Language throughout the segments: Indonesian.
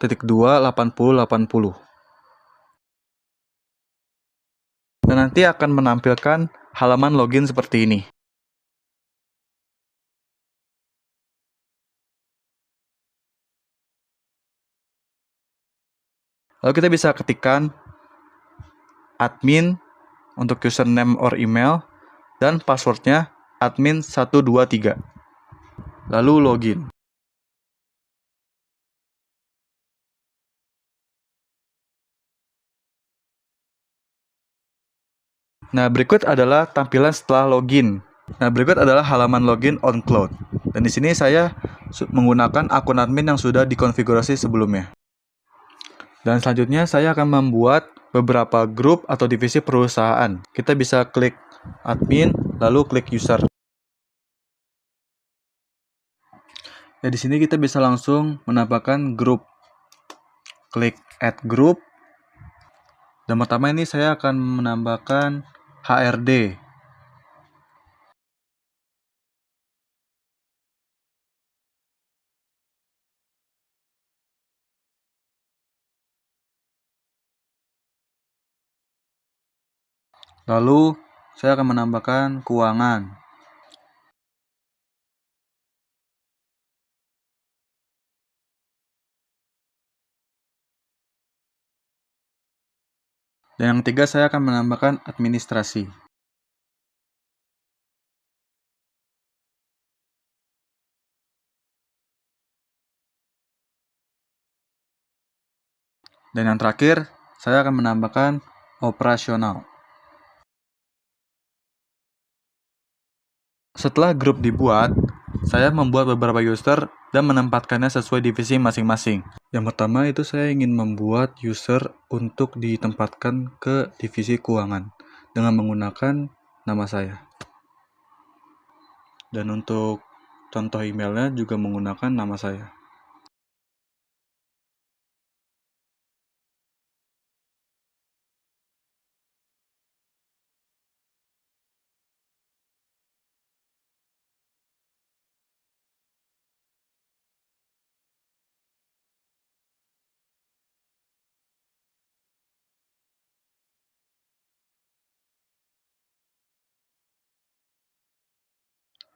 1.2.80.80. Dan nanti akan menampilkan halaman login seperti ini. Lalu kita bisa ketikkan admin untuk username or email dan passwordnya admin123. Lalu login. Nah, berikut adalah tampilan setelah login. Nah, berikut adalah halaman login OnCloud. Dan di sini saya menggunakan akun admin yang sudah dikonfigurasi sebelumnya. Dan selanjutnya saya akan membuat beberapa grup atau divisi perusahaan. Kita bisa klik admin, lalu klik user. Ya, di sini kita bisa langsung menambahkan grup. Klik add group. Dan pertama ini saya akan menambahkan HRD. Lalu saya akan menambahkan keuangan. Dan yang ketiga saya akan menambahkan administrasi. Dan yang terakhir, saya akan menambahkan operasional. Setelah grup dibuat, saya membuat beberapa user dan menempatkannya sesuai divisi masing-masing. Yang pertama itu saya ingin membuat user untuk ditempatkan ke divisi keuangan dengan menggunakan nama saya. Dan untuk contoh emailnya juga menggunakan nama saya.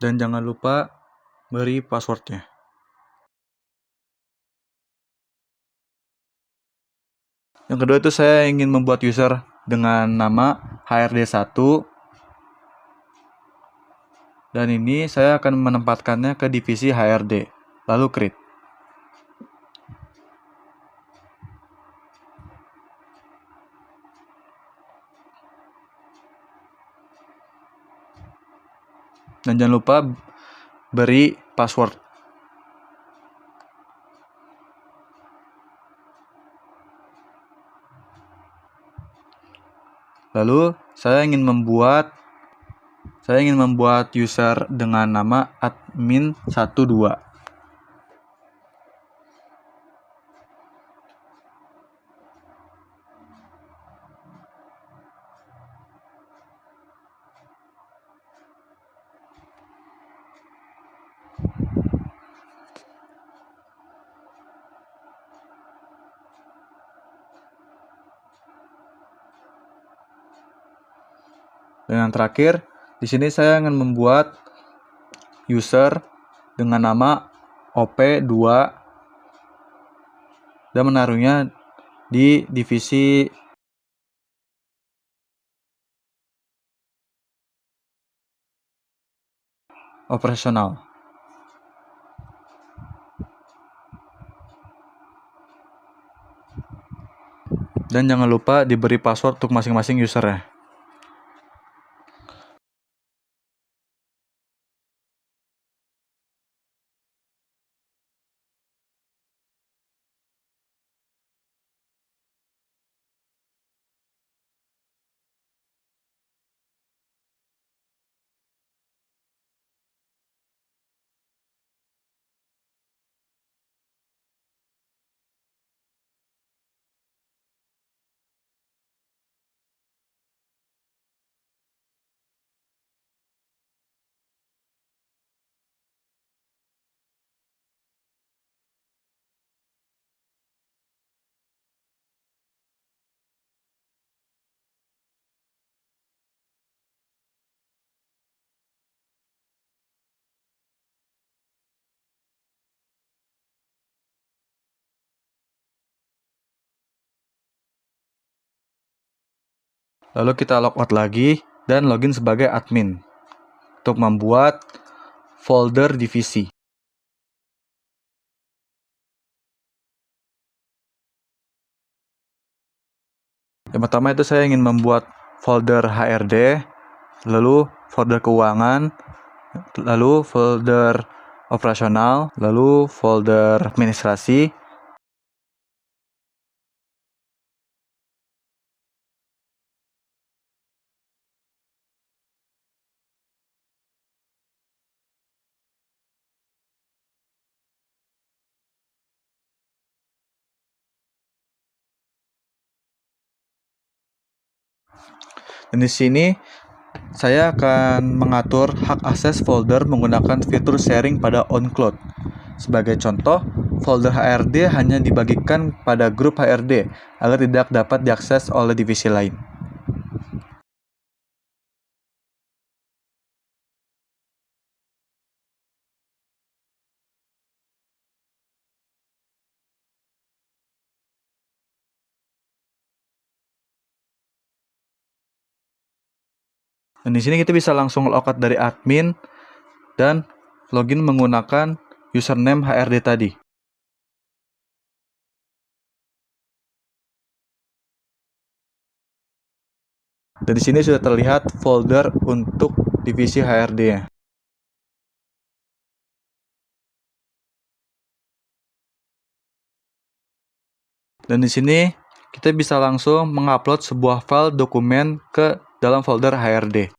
Dan jangan lupa beri passwordnya. Yang kedua itu saya ingin membuat user dengan nama HRD1. Dan ini saya akan menempatkannya ke divisi HRD. Lalu create. Dan jangan lupa beri password. Lalu saya ingin membuat user dengan nama admin12. Dan yang terakhir, di sini saya akan membuat user dengan nama OP2 dan menaruhnya di divisi operasional. Dan jangan lupa diberi password untuk masing-masing usernya. Lalu kita logout lagi dan login sebagai admin untuk membuat folder divisi. Yang pertama itu saya ingin membuat folder HRD, lalu folder keuangan, lalu folder operasional, lalu folder administrasi. Dan di sini saya akan mengatur hak akses folder menggunakan fitur sharing pada OnCloud. Sebagai contoh, folder HRD hanya dibagikan pada grup HRD agar tidak dapat diakses oleh divisi lain. Dan di sini kita bisa langsung logout dari admin dan login menggunakan username HRD tadi. Dan di sini sudah terlihat folder untuk divisi HRD-nya. Dan di sini kita bisa langsung mengupload sebuah file dokumen ke dalam folder HRD.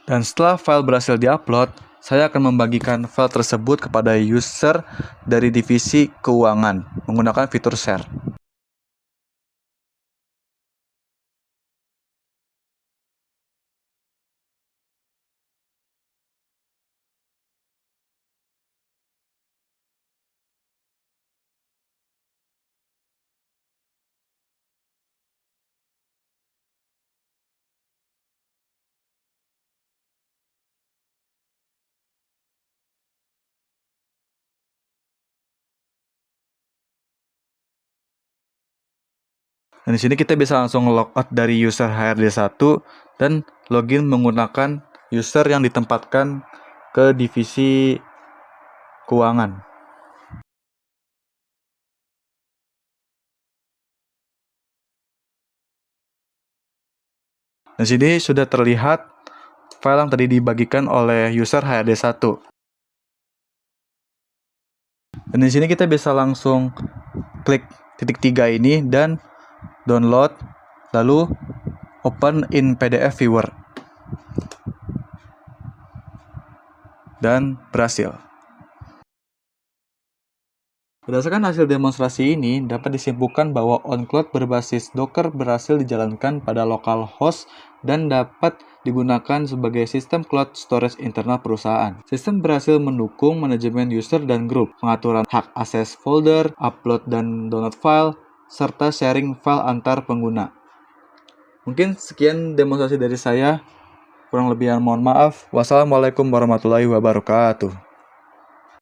Dan setelah file berhasil diupload, saya akan membagikan file tersebut kepada user dari divisi keuangan menggunakan fitur share. Dan di sini kita bisa langsung logout dari user HRD1 dan login menggunakan user yang ditempatkan ke divisi keuangan. Dan di sini sudah terlihat file yang tadi dibagikan oleh user HRD1. Dan di sini kita bisa langsung klik titik 3 ini dan download, lalu open in PDF viewer. Dan berhasil. Berdasarkan hasil demonstrasi ini, dapat disimpulkan bahwa OnCloud berbasis Docker berhasil dijalankan pada localhost dan dapat digunakan sebagai sistem cloud storage internal perusahaan. Sistem berhasil mendukung manajemen user dan grup, pengaturan hak akses folder, upload dan download file, serta sharing file antar pengguna. Mungkin sekian demonstrasi dari saya. Kurang lebih mohon maaf. Wassalamualaikum warahmatullahi wabarakatuh.